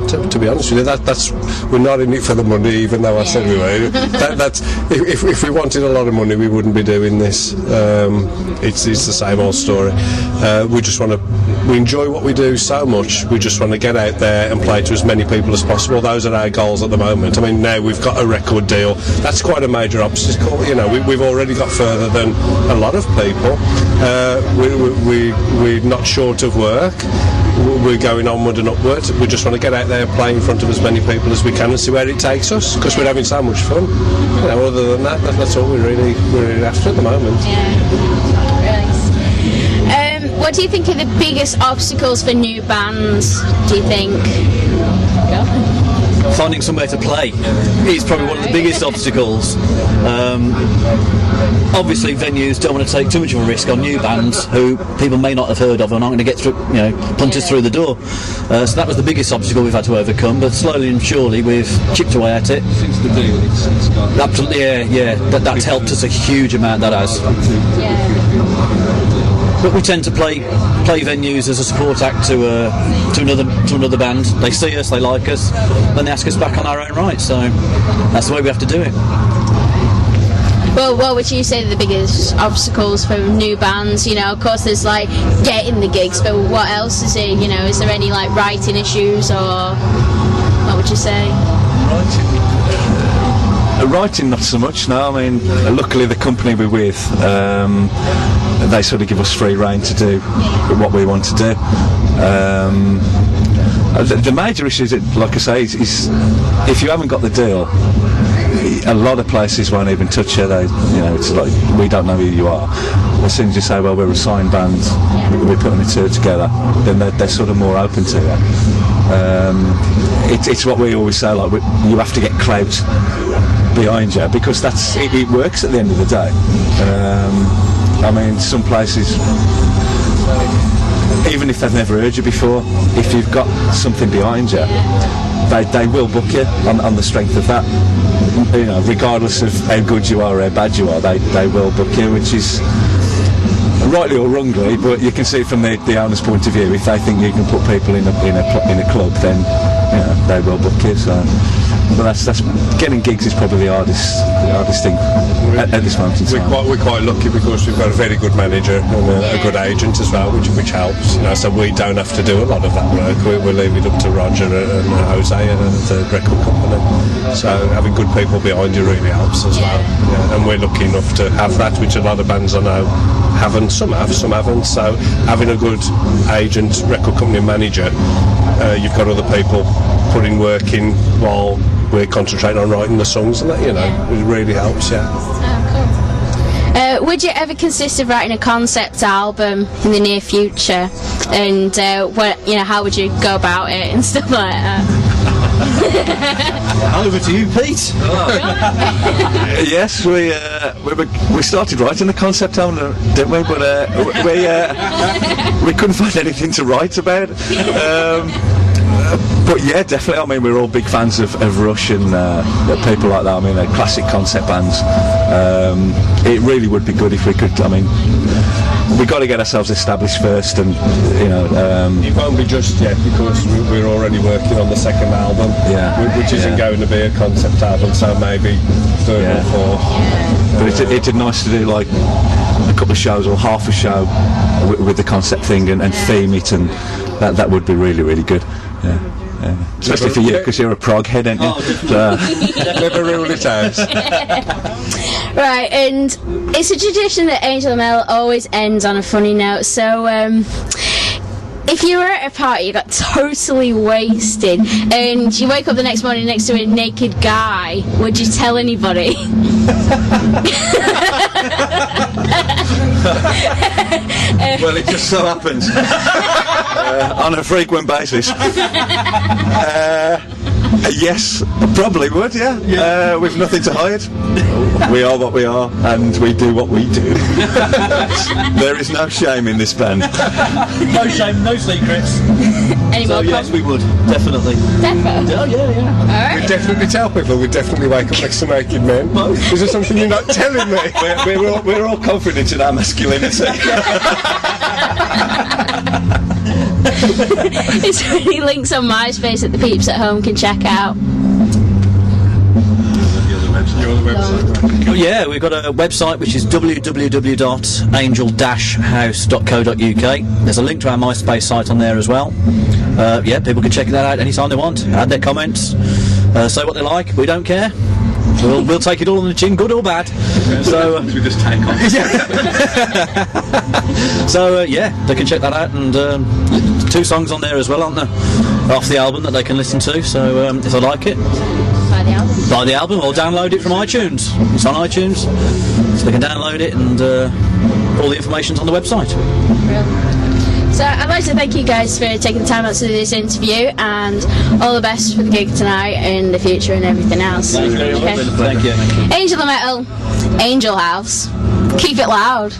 To be honest with you, that's we're not in it for the money, even though I said we were. That's if we wanted a lot of money, we wouldn't be doing this. It's the same old story. We enjoy what we do so much. We just want to get out there and play to as many people as possible. Those are our goals at the moment. I mean, now we've got a record deal. That's quite a major obstacle. You know, we've already got further than a lot of people. We're not short of work. We're going onward and upward. We just want to get out there, play in front of as many people as we can, and see where it takes us. Because we're having so much fun. You know, other than that, that's all we're really after at the moment. Yeah, really. What do you think are the biggest obstacles for new bands? Do you think? Finding somewhere to play is probably one of the biggest obstacles. Obviously, venues don't want to take too much of a risk on new bands who people may not have heard of and aren't going to get through, punt us through the door. So that was the biggest obstacle we've had to overcome. But slowly and surely, we've chipped away at it. Since the deal, it's gone. Absolutely, yeah. That's helped us a huge amount. That has. But we tend to play venues as a support act to another band. They see us, they like us, then they ask us back on our own right. So that's the way we have to do it. Well, what would you say are the biggest obstacles for new bands? You know, of course, there's like getting the gigs, but what else is it? You know, is there any like writing issues, or what would you say? Writing, not so much. No, I mean, luckily the company we're with, they sort of give us free rein to do what we want to do. The major issue is, like I say, is if you haven't got the deal, a lot of places won't even touch you. It's like, we don't know who you are. As soon as you say, well, we're a signed band, we're putting a tour together, then they're sort of more open to it. It's what we always say, like, you have to get clout behind you, because it works at the end of the day. I mean, some places, even if they've never heard you before, if you've got something behind you, they will book you on the strength of that. You know, regardless of how good you are or how bad you are, they will book you, which is rightly or wrongly, but you can see it from the owner's point of view. If they think you can put people in a club, then they will book you. So, but that's getting gigs is probably the hardest thing at this moment in time. We're quite lucky because we've got a very good manager and a good agent as well, which helps. So we don't have to do a lot of that work. We leave it up to Roger and Jose and the record company. So having good people behind you really helps as well. Yeah, and we're lucky enough to have that, which a lot of bands I know haven't. Some have, some haven't. So having a good agent, record company manager, you've got other people putting work in while we're concentrating on writing the songs, and that, it really helps. Would you ever consider writing a concept album in the near future? And how would you go about it and stuff like that? Over to you, Pete. Yes, we started writing the concept album, didn't we? But we couldn't find anything to write about. But yeah, definitely. I mean, we're all big fans of Rush and people like that. I mean, they're classic concept bands. It really would be good if we could. I mean, we've got to get ourselves established first, and it won't be just yet, because we're already working on the second album, which isn't going to be a concept album, so maybe third or fourth. But it'd nice to do like a couple of shows or half a show with the concept thing and theme it, and that would be really, really good. Especially for you, because you're a prog head, aren't you? Never rule it out. Right, and it's a tradition that Angel Mail always ends on a funny note, so if you were at a party, you got totally wasted, and you wake up the next morning next to a naked guy, would you tell anybody? Well, it just so happens on a frequent basis. Yes, probably would. Yeah. We've nothing to hide. We are what we are, and we do what we do. There is no shame in this band. No shame, no secrets. Any So more yes, we would definitely. Defo. Oh yeah. Alright. We'd definitely tell people. We'd definitely wake up next to naked men. Is there something you're not telling me? We're all confident in our masculinity. Is there any links on MySpace that the peeps at home can check out? Oh, yeah, we've got a website which is www.angel-house.co.uk. There's a link to our MySpace site on there as well. Yeah, people can check that out anytime they want, add their comments, say what they like. We don't care. We'll take it all on the chin, good or bad. So we just take on. So yeah, they can check that out, and 2 songs on there as well, aren't there? Off the album that they can listen to. So if they like it, buy the album or download it from iTunes. It's on iTunes, so they can download it, and all the information's on the website. So I'd like to thank you guys for taking the time out to do this interview, and all the best for the gig tonight and the future and everything else. Thank you very much. Okay. Thank you. Angel of Metal, Angel House. Keep it loud.